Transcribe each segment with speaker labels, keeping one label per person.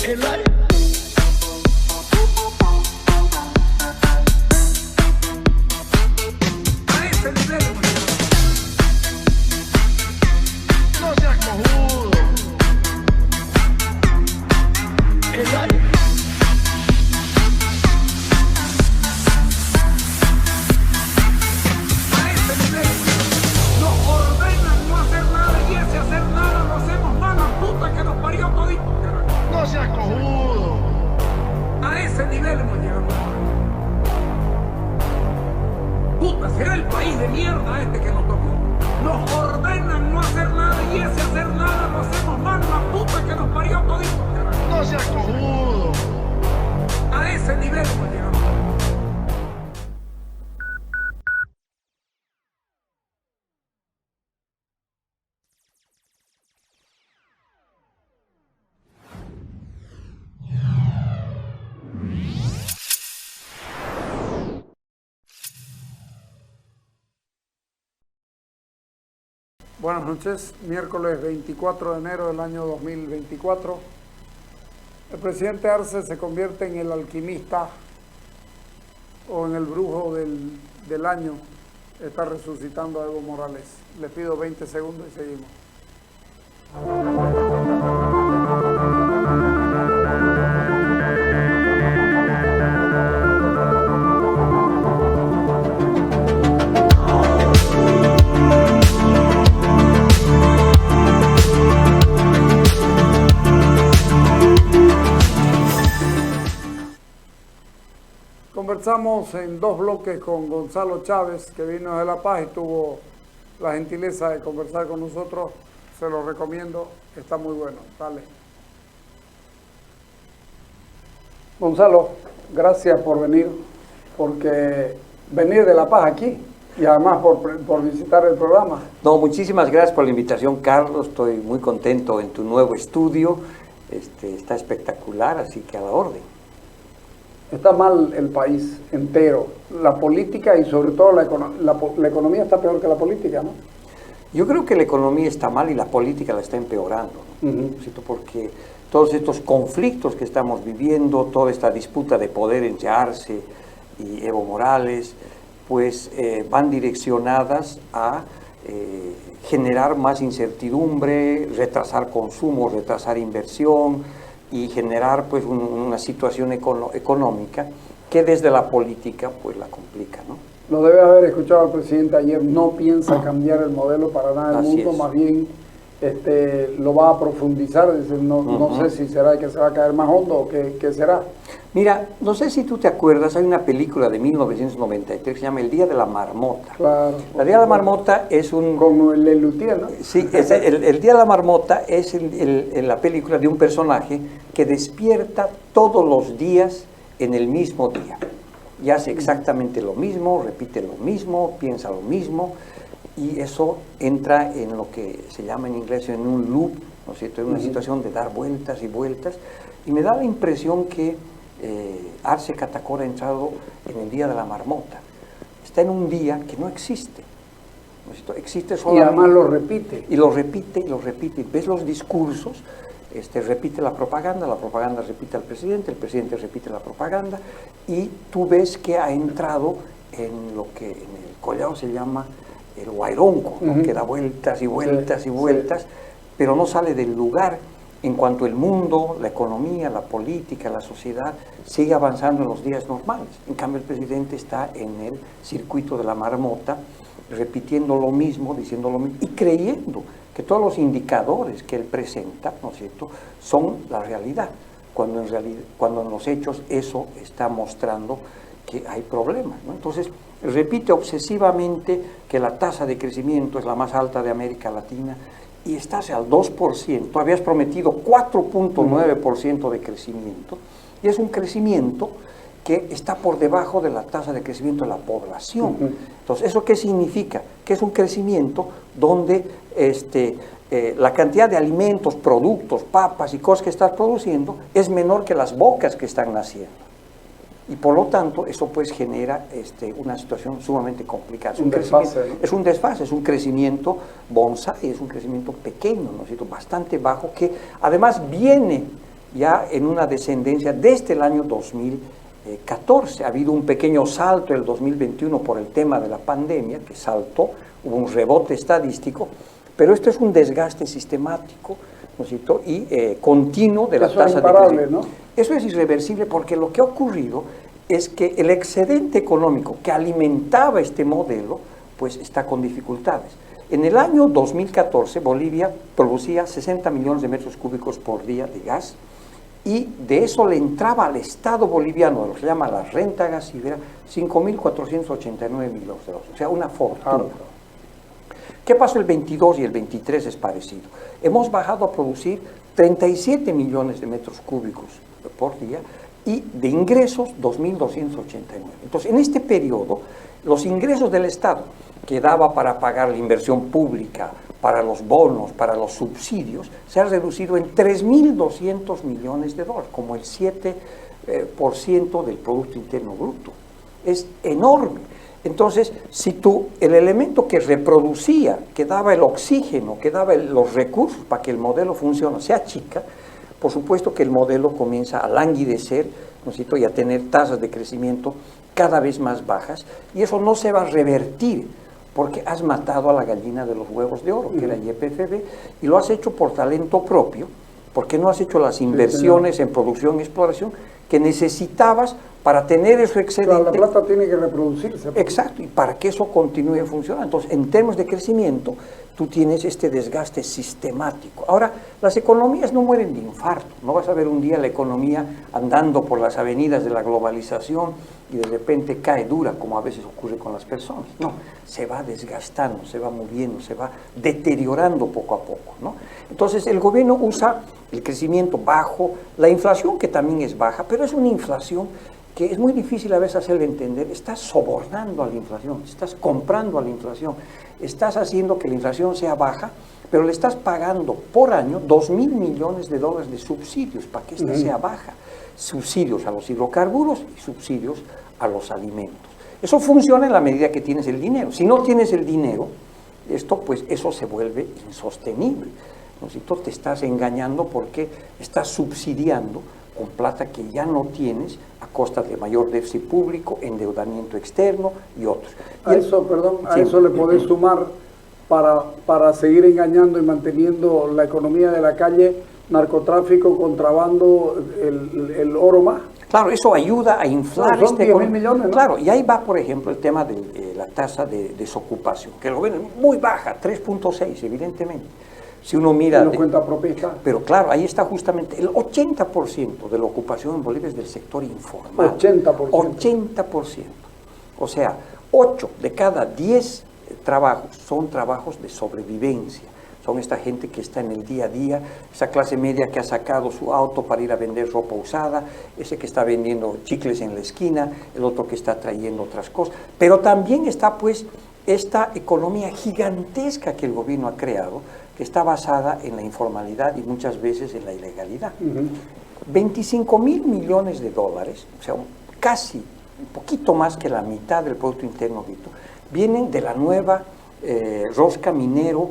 Speaker 1: El aire. A ese nivel, no seas cojudo. El aire. A ese nivel. Nos ordenan no hacer nada y ese hacer nada lo hacemos mal, la puta que nos parió todito. No seas cojudo. A ese nivel hemos llegado. Puta, será el país de mierda este que nos tocó. Nos ordenan no hacer nada y ese hacer nada lo hacemos mal, la puta que nos parió todito. No seas cojudo. A ese nivel hemos llegado.
Speaker 2: Buenas noches, miércoles 24 de enero del año 2024. El presidente Arce se convierte en el alquimista o en el brujo del año. Está resucitando a Evo Morales. Le pido 20 segundos y seguimos. Conversamos en dos bloques con Gonzalo Chávez, que vino de La Paz y tuvo la gentileza de conversar con nosotros. Se lo recomiendo, está muy bueno. Dale. Gonzalo, gracias por venir, porque venir de La Paz aquí y además por visitar el programa.
Speaker 3: No, muchísimas gracias por la invitación, Carlos. Estoy muy contento en tu nuevo estudio. Está espectacular, así que a la orden.
Speaker 2: Está mal el país entero, la política y sobre todo la economía está peor que la política, ¿no?
Speaker 3: Yo creo que la economía está mal y la política la está empeorando, ¿no? Porque todos estos conflictos que estamos viviendo, toda esta disputa de poder entre Arce y Evo Morales, pues van direccionadas a generar más incertidumbre, retrasar consumo, retrasar inversión, y generar pues una situación económica que desde la política pues la complica, ¿no?
Speaker 2: Lo debe haber escuchado el presidente ayer, no piensa cambiar el modelo para nada del mundo, más bien lo va a profundizar, dice, no sé si será que se va a caer más hondo o qué será.
Speaker 3: Mira, no sé si tú te acuerdas, hay una película de 1993 que se llama El Día de la Marmota.
Speaker 2: Claro.
Speaker 3: El Día de la Marmota es un...
Speaker 2: Como el Lelutier, ¿no?
Speaker 3: Sí, el Día de la Marmota es la película de un personaje que despierta todos los días en el mismo día. Y hace exactamente lo mismo, repite lo mismo, piensa lo mismo, y eso entra en lo que se llama en inglés en un loop, ¿no es cierto? En una situación de dar vueltas y vueltas, y me da la impresión que Arce Catacora ha entrado en el Día de la Marmota. Está en un día que no existe. ¿No es cierto? Existe solamente...
Speaker 2: Y además lo repite.
Speaker 3: Y lo repite, y lo repite. Ves los discursos, repite la propaganda repite al presidente, el presidente repite la propaganda, y tú ves que ha entrado en lo que en el collao se llama el guaironco, ¿no? Que da vueltas y vueltas y vueltas, pero no sale del lugar. En cuanto el mundo, la economía, la política, la sociedad sigue avanzando en los días normales. En cambio, el presidente está en el circuito de la marmota, repitiendo lo mismo, diciendo lo mismo, y creyendo que todos los indicadores que él presenta, ¿no es cierto?, son la realidad, cuando en los hechos eso está mostrando que hay problemas, ¿no? Entonces, repite obsesivamente que la tasa de crecimiento es la más alta de América Latina, y estás al 2%, tú habías prometido 4.9% de crecimiento, y es un crecimiento que está por debajo de la tasa de crecimiento de la población. Entonces, ¿eso qué significa? Que es un crecimiento donde la cantidad de alimentos, productos, papas y cosas que estás produciendo es menor que las bocas que están naciendo. Y por lo tanto, eso pues genera una situación sumamente complicada. Es un desfase, ¿no? Es un desfase, es un crecimiento bonsai, es un crecimiento pequeño, ¿no es cierto?, bastante bajo, que además viene ya en una descendencia desde el año 2014. Ha habido un pequeño salto en el 2021 por el tema de la pandemia, que saltó, hubo un rebote estadístico, pero esto es un desgaste sistemático, ¿no es cierto? Y continuo de la tasa de crecimiento.
Speaker 2: ¿No?
Speaker 3: Eso es irreversible porque lo que ha ocurrido es que el excedente económico que alimentaba este modelo, pues está con dificultades. En el año 2014, Bolivia producía 60 millones de metros cúbicos por día de gas, y de eso le entraba al Estado boliviano, lo que se llama la renta gasífera, 5.489 millones de dólares, o sea, una fortuna. ¿Qué pasó el 22 y el 23? Es parecido. Hemos bajado a producir 37 millones de metros cúbicos por día y de ingresos 2.289. Entonces, en este periodo, los ingresos del Estado, que daba para pagar la inversión pública, para los bonos, para los subsidios, se ha reducido en 3.200 millones de dólares, como el 7% del Producto Interno Bruto. Es enorme. Entonces, si el elemento que reproducía, que daba el oxígeno, que daba los recursos para que el modelo funcione, se achica, por supuesto que el modelo comienza a languidecer, ¿no es cierto?, y a tener tasas de crecimiento cada vez más bajas, y eso no se va a revertir, porque has matado a la gallina de los huevos de oro, que era YPFB, y lo has hecho por talento propio, porque no has hecho las inversiones en producción y exploración que necesitabas para tener ese excedente.
Speaker 2: Claro, la plata tiene que reproducirse.
Speaker 3: Exacto, y para que eso continúe funcionando. Entonces, en términos de crecimiento, tú tienes este desgaste sistemático. Ahora, las economías no mueren de infarto. No vas a ver un día la economía andando por las avenidas de la globalización y de repente cae dura, como a veces ocurre con las personas. No, se va desgastando, se va muriendo, se va deteriorando poco a poco, ¿no? Entonces, el gobierno usa el crecimiento bajo, la inflación, que también es baja, pero es una inflación que es muy difícil a veces hacerle entender. Estás sobornando a la inflación, estás comprando a la inflación, estás haciendo que la inflación sea baja, pero le estás pagando por año 2.000 millones de dólares de subsidios para que esta sea baja. Subsidios a los hidrocarburos y subsidios a los alimentos. Eso funciona en la medida que tienes el dinero. Si no tienes el dinero, pues eso se vuelve insostenible, ¿no? Si tú te estás engañando porque estás subsidiando con plata que ya no tienes a costa de mayor déficit público, endeudamiento externo y otros.
Speaker 2: A eso le podés sumar para seguir engañando y manteniendo la economía de la calle, narcotráfico, contrabando, el oro más.
Speaker 3: Claro, eso ayuda a inflar.
Speaker 2: Son 10.000 millones, ¿no?
Speaker 3: Claro, y ahí va, por ejemplo, el tema de la tasa de desocupación, que el gobierno es muy baja, 3.6, evidentemente. Si uno mira...
Speaker 2: ¿No cuenta propista?
Speaker 3: Pero claro, ahí está justamente el 80% de la ocupación en Bolivia es del sector informal.
Speaker 2: 80%.
Speaker 3: 80%. O sea, 8 de cada 10 trabajos son trabajos de sobrevivencia. Son esta gente que está en el día a día, esa clase media que ha sacado su auto para ir a vender ropa usada, ese que está vendiendo chicles en la esquina, el otro que está trayendo otras cosas. Pero también está pues esta economía gigantesca que el gobierno ha creado, que está basada en la informalidad y muchas veces en la ilegalidad. 25.000 millones de dólares, o sea, casi un poquito más que la mitad del Producto Interno Bruto, vienen de la nueva rosca minero,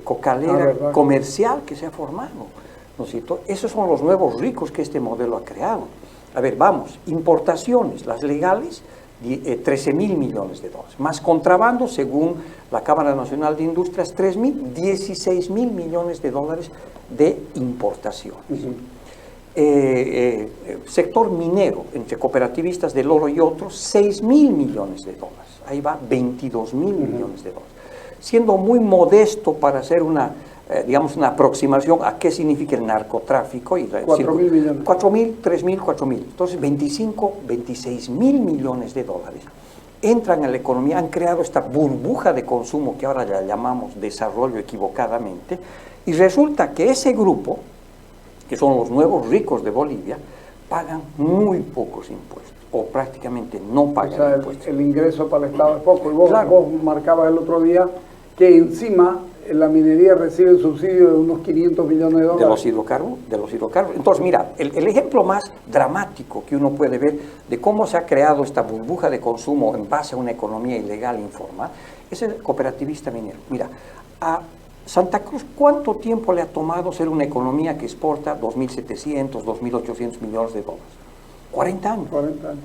Speaker 3: cocalera, comercial que se ha formado, ¿no es cierto? Esos son los nuevos ricos que este modelo ha creado. A ver, vamos, importaciones, las legales, 13.000 millones de dólares, más contrabando, según la Cámara Nacional de Industrias, 16.000 millones de dólares de importaciones. Sector minero, entre cooperativistas del oro y otros, 6.000 millones de dólares. Ahí va 22.000 millones de dólares. Siendo muy modesto para hacer una, digamos, una aproximación a qué significa el narcotráfico.
Speaker 2: 4.000 millones.
Speaker 3: 4.000, 3.000, 4.000. Entonces, 26.000 millones de dólares entran a la economía, han creado esta burbuja de consumo que ahora la llamamos desarrollo equivocadamente, y resulta que ese grupo, que son los nuevos ricos de Bolivia, pagan muy pocos impuestos, o prácticamente no pagan impuestos.
Speaker 2: El ingreso para el Estado es poco. Y vos marcabas el otro día que encima la minería recibe el subsidio de unos 500 millones de dólares.
Speaker 3: De los hidrocarburos. Entonces, mira, el ejemplo más dramático que uno puede ver de cómo se ha creado esta burbuja de consumo en base a una economía ilegal e informal es el cooperativista minero. Mira, Santa Cruz, ¿cuánto tiempo le ha tomado ser una economía que exporta 2.700, 2.800 millones de dólares? 40 años.
Speaker 2: 40 años.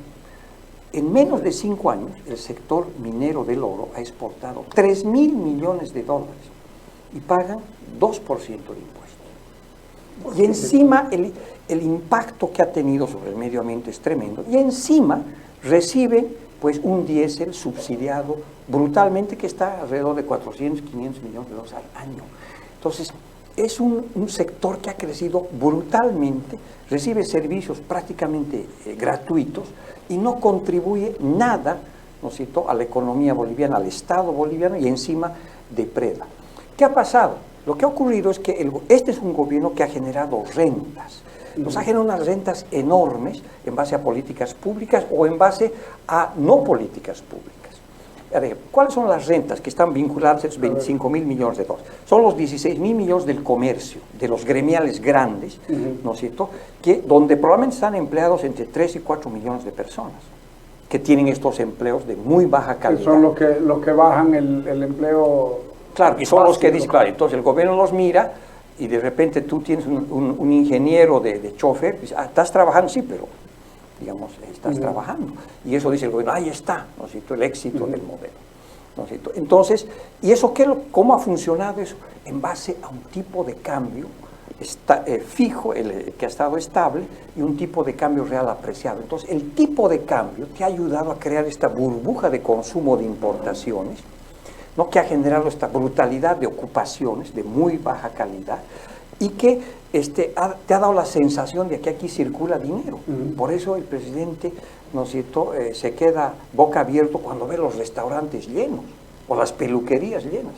Speaker 3: En menos de 5 años, el sector minero del oro ha exportado 3.000 millones de dólares y pagan 2% de impuestos. Y encima el impacto que ha tenido sobre el medio ambiente es tremendo. Y encima reciben pues un diésel subsidiado brutalmente que está alrededor de 400, 500 millones de dólares al año. Entonces, es un sector que ha crecido brutalmente, recibe servicios prácticamente gratuitos y no contribuye nada, ¿no es cierto?, a la economía boliviana, al Estado boliviano, y encima depreda. ¿Qué ha pasado? Lo que ha ocurrido es que este es un gobierno que ha generado rentas. Nos ha generado unas rentas enormes en base a políticas públicas o en base a no políticas públicas. A ver, ¿cuáles son las rentas que están vinculadas a esos 25.000 millones de dólares? Son los 16.000 millones del comercio, de los gremiales grandes, ¿no es cierto?, donde probablemente están empleados entre 3 y 4 millones de personas que tienen estos empleos de muy baja calidad.
Speaker 2: Que son los que bajan el empleo.
Speaker 3: Claro, y son
Speaker 2: básico.
Speaker 3: los que dicen, claro, entonces el gobierno los mira y de repente tú tienes un ingeniero de chofer, dice, estás trabajando, sí, pero digamos, estás trabajando. Y eso dice el gobierno, ahí está, ¿no es cierto?, el éxito del modelo, ¿no es cierto? Entonces, ¿y eso cómo ha funcionado eso? En base a un tipo de cambio fijo, que ha estado estable, y un tipo de cambio real apreciado. Entonces, el tipo de cambio te ha ayudado a crear esta burbuja de consumo de importaciones, ¿no?, que ha generado esta brutalidad de ocupaciones de muy baja calidad y que te ha dado la sensación de que aquí circula dinero. Por eso el presidente, ¿no es cierto?, se queda boca abierto cuando ve los restaurantes llenos o las peluquerías llenas.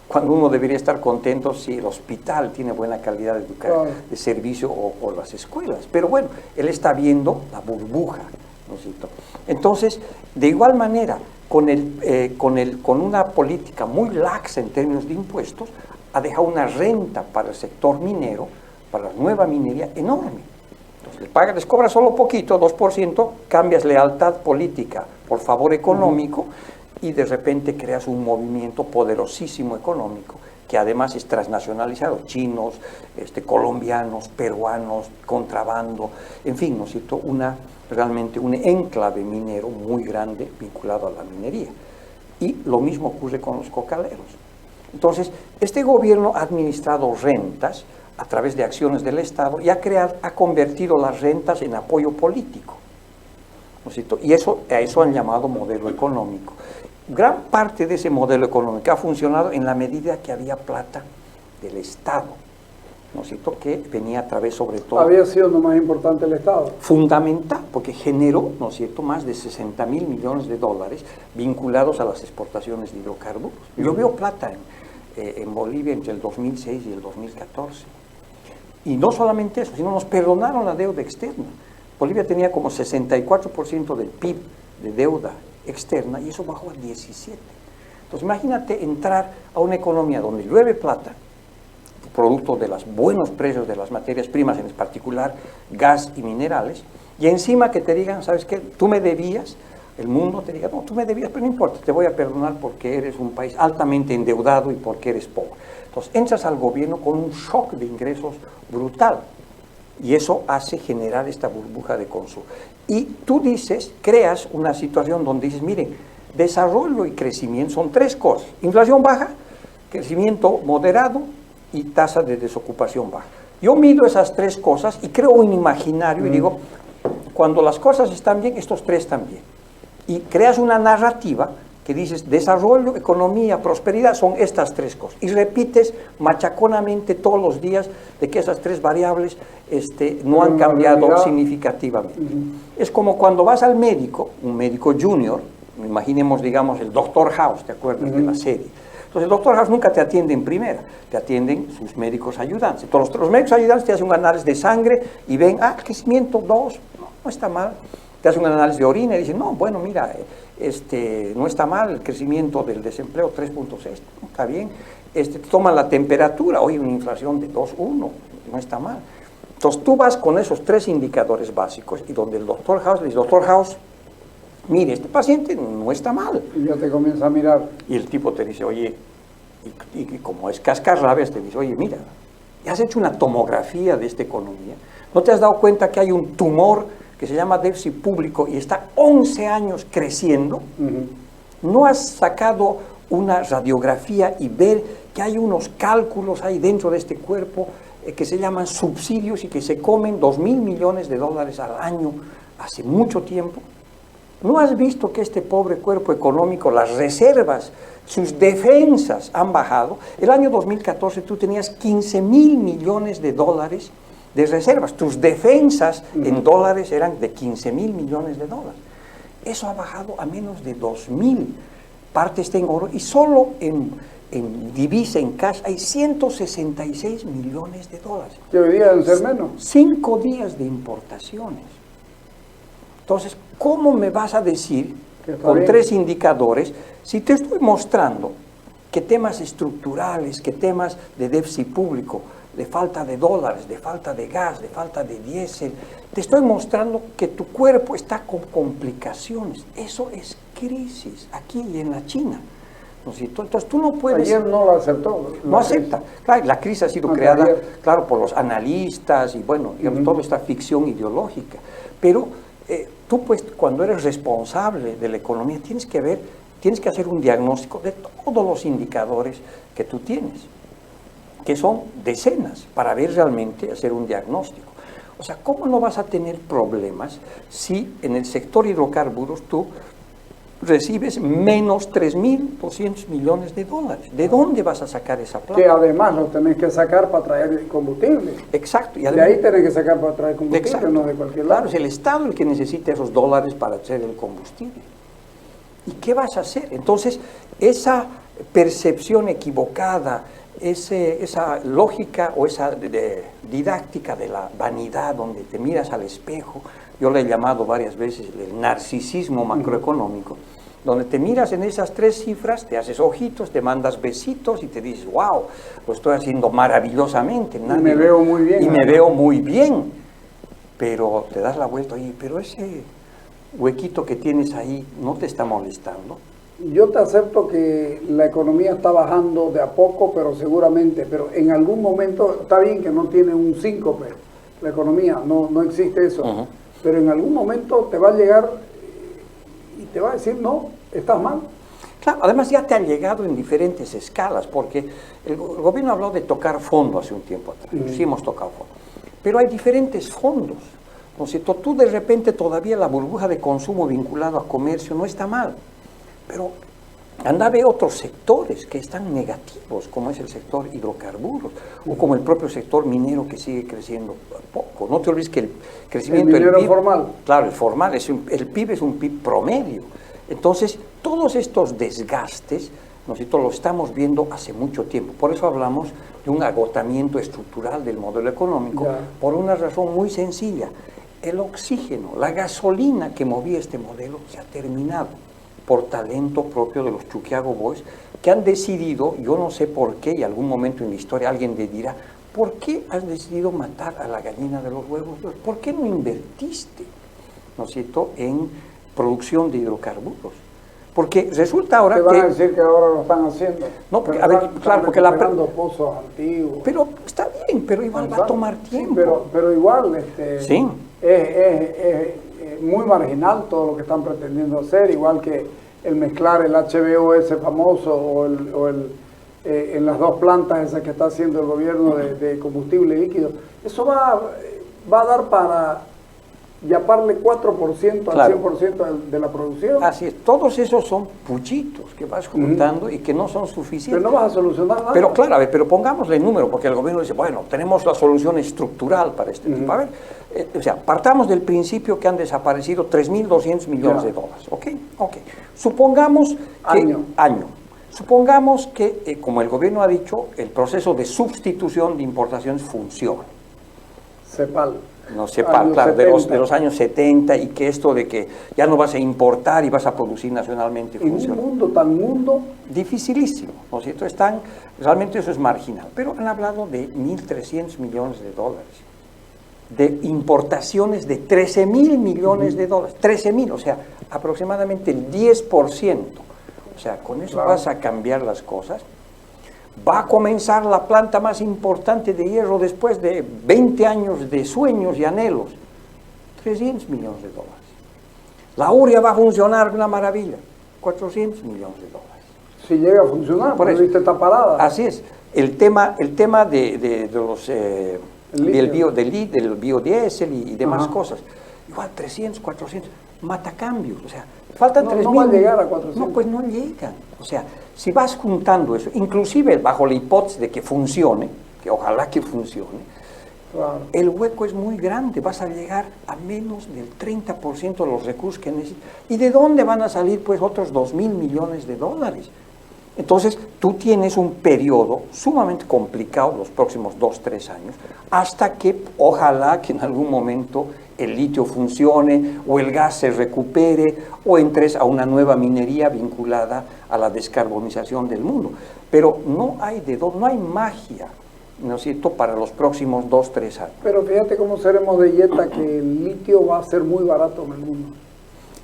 Speaker 3: Cuando uno debería estar contento si el hospital tiene buena calidad de servicio o las escuelas. Pero bueno, él está viendo la burbuja, ¿no es cierto? Entonces, de igual manera, con una política muy laxa en términos de impuestos, ha dejado una renta para el sector minero, para la nueva minería, enorme. Entonces, les cobra solo poquito, 2%, cambias lealtad política por favor económico y de repente creas un movimiento poderosísimo económico que además es transnacionalizado, chinos, colombianos, peruanos, contrabando, en fin, ¿no es cierto?, realmente un enclave minero muy grande vinculado a la minería. Y lo mismo ocurre con los cocaleros. Entonces, este gobierno ha administrado rentas a través de acciones del Estado y ha convertido las rentas en apoyo político, ¿no es cierto? Y a eso han llamado modelo económico. Gran parte de ese modelo económico ha funcionado en la medida que había plata del Estado, ¿no es cierto?, que venía a través sobre todo...
Speaker 2: Había sido lo más importante el Estado.
Speaker 3: Fundamental, porque generó, ¿no es cierto?, más de 60.000 millones de dólares vinculados a las exportaciones de hidrocarburos. Llovió plata en Bolivia entre el 2006 y el 2014. Y no solamente eso, sino nos perdonaron la deuda externa. Bolivia tenía como 64% del PIB de deuda externa y eso bajó a 17%. Entonces imagínate entrar a una economía donde llueve plata, producto de los buenos precios de las materias primas, en particular gas y minerales, y encima que te digan, ¿sabes qué?, tú me debías, el mundo te diga, no, tú me debías, pero no importa, te voy a perdonar porque eres un país altamente endeudado y porque eres pobre. Entonces entras al gobierno con un shock de ingresos brutal y eso hace generar esta burbuja de consumo. Y tú creas una situación donde dices, miren, desarrollo y crecimiento son 3 cosas: inflación baja, crecimiento moderado y tasa de desocupación baja. Yo mido esas 3 cosas y creo un imaginario y digo, cuando las cosas están bien, estos 3 están bien. Y creas una narrativa que dices, desarrollo, economía, prosperidad, son estas 3 cosas. Y repites machaconamente todos los días de que esas 3 variables no han cambiado significativamente. Es como cuando vas al médico, un médico junior, imaginemos, digamos, el Dr. House, ¿te acuerdas de la serie? Entonces el Dr. House nunca te atiende en primera, te atienden sus médicos ayudantes. Entonces los médicos ayudantes te hacen un análisis de sangre y ven, crecimiento 2, no está mal. Te hacen un análisis de orina y dicen, no, bueno, mira, no está mal el crecimiento del desempleo 3.6, está bien. Te toman la temperatura, oye, una inflación de 2.1, no está mal. Entonces tú vas con esos 3 indicadores básicos y donde el Dr. House le dice, Dr. House, mire, este paciente no está mal.
Speaker 2: Y ya te comienza a mirar.
Speaker 3: Y el tipo te dice, oye, Y como es cascarrabias, te dice, oye, mira, ¿ya has hecho una tomografía de esta economía? ¿No te has dado cuenta que hay un tumor que se llama déficit público y está 11 años creciendo? ¿No has sacado una radiografía y ver que hay unos cálculos ahí dentro de este cuerpo que se llaman subsidios y que se comen 2.000 millones de dólares al año hace mucho tiempo? ¿No has visto que este pobre cuerpo económico, las reservas, sus defensas han bajado? El año 2014 tú tenías 15.000 millones de dólares de reservas. Tus defensas en dólares eran de 15.000 millones de dólares. Eso ha bajado a menos de 2.000. Parte está en oro y solo en divisa, en cash, hay 166 millones de dólares.
Speaker 2: Que hoy día deben ser menos.
Speaker 3: 5 días de importaciones. Entonces, ¿cómo me vas a decir con
Speaker 2: bien
Speaker 3: 3 indicadores si te estoy mostrando que temas estructurales, que temas de déficit público, de falta de dólares, de falta de gas, de falta de diésel, te estoy mostrando que tu cuerpo está con complicaciones? Eso es crisis aquí y en la China. ¿No es cierto? Entonces tú no puedes...
Speaker 2: Ayer no lo aceptó.
Speaker 3: No acepta. Claro, la crisis ha sido creada, claro, por los analistas y bueno, digamos, toda esta ficción ideológica. Pero tú, pues, cuando eres responsable de la economía, tienes que hacer un diagnóstico de todos los indicadores que tú tienes, que son decenas, para ver realmente, hacer un diagnóstico. O sea, ¿cómo no vas a tener problemas si en el sector hidrocarburos tú recibes menos 3.200 millones de dólares? ¿De dónde vas a sacar esa plata?
Speaker 2: Que además lo tenés que sacar para traer combustible.
Speaker 3: Exacto. Y
Speaker 2: además, de ahí tenés que sacar para traer combustible,
Speaker 3: exacto,
Speaker 2: no de cualquier lado.
Speaker 3: Claro, es el Estado el que necesita esos dólares para hacer el combustible. ¿Y qué vas a hacer? Entonces, esa percepción equivocada, esa lógica o esa didáctica de la vanidad, donde te miras al espejo, yo le he llamado varias veces el narcisismo macroeconómico, donde te miras en esas 3 cifras, te haces ojitos, te mandas besitos y te dices, wow, lo estoy haciendo maravillosamente.
Speaker 2: Y me veo muy bien.
Speaker 3: Y me veo muy bien. Pero te das la vuelta, oye, pero ese huequito que tienes ahí no te está molestando.
Speaker 2: Yo te acepto que la economía está bajando de a poco, pero seguramente, pero en algún momento, está bien que no tiene un síncope, la economía, no existe eso, pero en algún momento te va a llegar y te va a decir, no, estás mal.
Speaker 3: Claro, además ya te han llegado en diferentes escalas, porque el gobierno habló de tocar fondo hace un tiempo atrás, sí hemos tocado fondo, pero hay diferentes fondos, ¿no es cierto? Tú de repente todavía la burbuja de consumo vinculado a comercio no está mal, pero anda a ver otros sectores que están negativos, como es el sector hidrocarburos, o como el propio sector minero que sigue creciendo poco. No te olvides que el crecimiento
Speaker 2: del PIB
Speaker 3: formal. Claro, el formal, el PIB es un PIB promedio. Entonces, todos estos desgastes, nosotros lo estamos viendo hace mucho tiempo. Por eso hablamos de un agotamiento estructural del modelo económico, por una razón muy sencilla. El oxígeno, la gasolina que movía este modelo se ha terminado, por talento propio de los Chuquiago Boys, que han decidido, yo no sé por qué, y algún momento en la historia alguien le dirá, ¿por qué has decidido matar a la gallina de los huevos? ¿Por qué no invertiste, ¿no es cierto?, en producción de hidrocarburos? Porque resulta ahora
Speaker 2: que... Te van a decir que ahora lo están haciendo.
Speaker 3: No, porque, a ver, claro, porque la...
Speaker 2: pozos antiguos.
Speaker 3: Pero está bien, pero igual va a tomar tiempo.
Speaker 2: Sí, pero igual,
Speaker 3: sí.
Speaker 2: Es muy marginal todo lo que están pretendiendo hacer, igual que el mezclar el HVO famoso o en las 2 plantas esas que está haciendo el gobierno de combustible líquido. Eso va a dar para yaparle 4% al 100% de la producción.
Speaker 3: Así es, todos esos son puchitos que vas juntando y que no son suficientes.
Speaker 2: Pero no vas a solucionar nada.
Speaker 3: Pero claro, a ver, pero pongámosle el número, porque el gobierno dice, bueno, tenemos la solución estructural para este tipo. A ver, o sea, partamos del principio que han desaparecido 3.200 millones de dólares, ¿ok? Supongamos que... Año. Supongamos que, como el gobierno ha dicho, el proceso de sustitución de importaciones funciona.
Speaker 2: CEPAL.
Speaker 3: No CEPAL, claro, de los años 70, y que esto de que ya no vas a importar y vas a producir nacionalmente funciona.
Speaker 2: En un mundo tan
Speaker 3: dificilísimo, ¿no es cierto? Realmente eso es marginal, pero han hablado de 1.300 millones de dólares, de importaciones de 13.000 millones de dólares, 13.000, o sea, aproximadamente el 10%. O sea, con eso vas a cambiar las cosas. Va a comenzar la planta más importante de hierro después de 20 años de sueños y anhelos. 300 millones de dólares. La urea va a funcionar una maravilla. 400 millones de dólares.
Speaker 2: Si llega a funcionar, por eso está parada.
Speaker 3: Así es. El tema de los, del biodiesel y demás cosas. Igual 300, 400, matacambios. O sea, faltan 3.000.
Speaker 2: No va a llegar a 400.
Speaker 3: No, pues no llegan. O sea, si vas juntando eso, inclusive bajo la hipótesis de que funcione, que ojalá que funcione, claro, el hueco es muy grande. Vas a llegar a menos del 30% de los recursos que necesitas. ¿Y de dónde van a salir pues otros 2.000 millones de dólares? Entonces, tú tienes un periodo sumamente complicado los próximos 2, 3 años, hasta que ojalá que en algún momento el litio funcione, o el gas se recupere, o entres a una nueva minería vinculada a la descarbonización del mundo. Pero no hay no hay magia, ¿no es cierto?, para los próximos 2, 3 años.
Speaker 2: Pero fíjate cómo seremos de yeta que el litio va a ser muy barato en el mundo.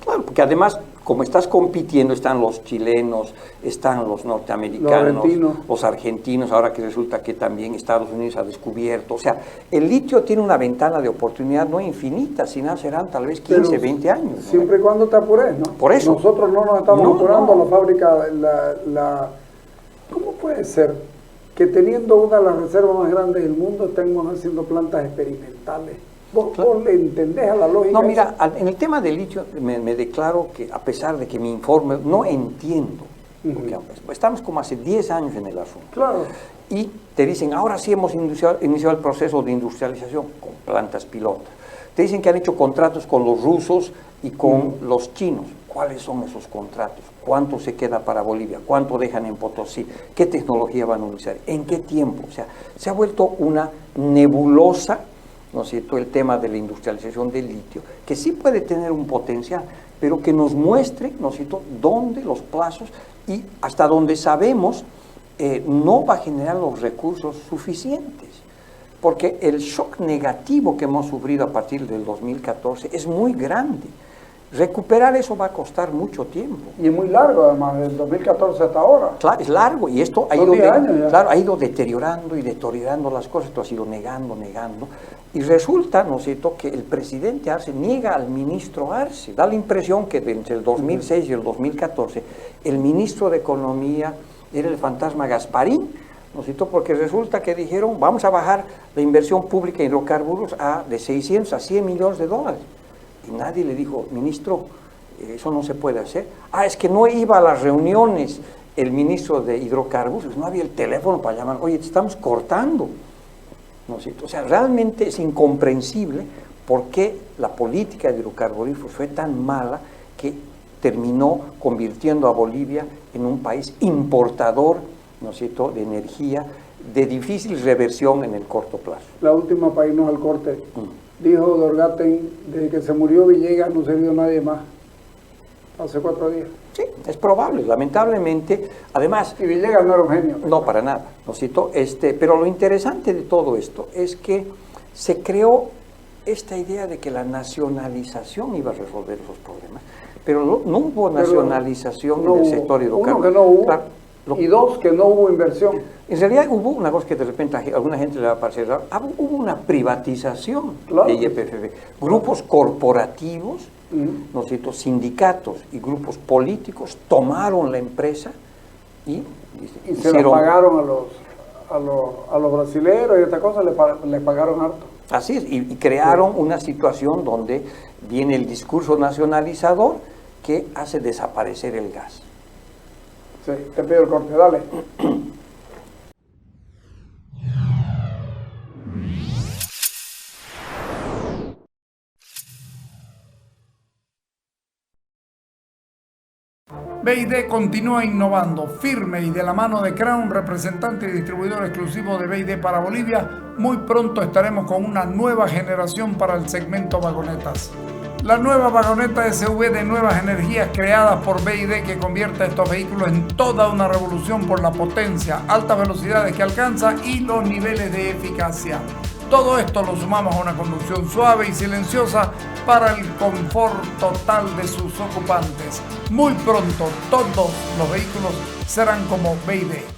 Speaker 3: Claro, porque además, como estás compitiendo, están los chilenos, están los norteamericanos, los argentinos, ahora que resulta que también Estados Unidos ha descubierto. O sea, el litio tiene una ventana de oportunidad no infinita, sino serán tal vez 15, pero 20 años.
Speaker 2: Siempre y cuando te apures, ¿no?
Speaker 3: Por eso.
Speaker 2: Nosotros no nos estamos apurando. La fábrica, ¿cómo puede ser que teniendo una de las reservas más grandes del mundo estemos haciendo plantas experimentales? ¿Vos le entendés a la lógica?
Speaker 3: No, mira, en el tema del litio me declaro que a pesar de que mi informe no entiendo, porque estamos como hace 10 años en el asunto.
Speaker 2: Claro.
Speaker 3: Y te dicen, ahora sí hemos iniciado el proceso de industrialización con plantas pilotas. Te dicen que han hecho contratos con los rusos y con los chinos. ¿Cuáles son esos contratos? ¿Cuánto se queda para Bolivia? ¿Cuánto dejan en Potosí? ¿Qué tecnología van a utilizar? ¿En qué tiempo? O sea, se ha vuelto una nebulosa, ¿no es cierto?, el tema de la industrialización del litio, que sí puede tener un potencial, pero que nos muestre, ¿no es cierto?, dónde los plazos y hasta donde sabemos no va a generar los recursos suficientes. Porque el shock negativo que hemos sufrido a partir del 2014 es muy grande. Recuperar eso va a costar mucho tiempo.
Speaker 2: Y es muy largo, además, del 2014 hasta ahora.
Speaker 3: Claro, es largo, y esto ha ido deteriorando y deteriorando las cosas, esto ha sido negando. Y resulta, ¿no es cierto?, que el presidente Arce niega al ministro Arce. Da la impresión que entre el 2006 y el 2014, el ministro de Economía era el fantasma Gasparín, ¿no es cierto?, porque resulta que dijeron, vamos a bajar la inversión pública en hidrocarburos de 600 a 100 millones de dólares. Y nadie le dijo, ministro, eso no se puede hacer. Es que no iba a las reuniones el ministro de hidrocarburos, no había el teléfono para llamar, oye, te estamos cortando. ¿No es cierto? O sea, realmente es incomprensible por qué la política de hidrocarburíferos fue tan mala que terminó convirtiendo a Bolivia en un país importador, ¿no es cierto?, de energía de difícil reversión en el corto plazo.
Speaker 2: La última, para irnos al corte, dijo Dorgaten, desde que se murió Villegas no se vio nadie más, hace 4 días.
Speaker 3: Sí, es probable, lamentablemente. Además,
Speaker 2: y Villegas no era un genio.
Speaker 3: No, para nada, ¿no es cierto? Pero lo interesante de todo esto es que se creó esta idea de que la nacionalización iba a resolver esos problemas, pero no hubo nacionalización en el sector hidrocarburos.
Speaker 2: Uno, que no hubo,
Speaker 3: claro,
Speaker 2: y dos, que no hubo inversión.
Speaker 3: En realidad hubo una cosa que de repente a alguna gente le va a parecer raro, hubo una privatización de YPFB. Grupos corporativos, ¿no es cierto?, sindicatos y grupos políticos tomaron la empresa y
Speaker 2: se la pagaron a los brasileños y esta cosa le pagaron harto.
Speaker 3: Así es, y crearon una situación donde viene el discurso nacionalizador que hace desaparecer el gas.
Speaker 2: Sí, te pido el corte, dale. BID continúa innovando, firme y de la mano de Crown, representante y distribuidor exclusivo de BID para Bolivia. Muy pronto estaremos con una nueva generación para el segmento vagonetas. La nueva vagoneta SUV de nuevas energías creadas por BID, que convierte a estos vehículos en toda una revolución por la potencia, altas velocidades que alcanza y los niveles de eficacia. Todo esto lo sumamos a una conducción suave y silenciosa para el confort total de sus ocupantes. Muy pronto todos los vehículos serán como BID.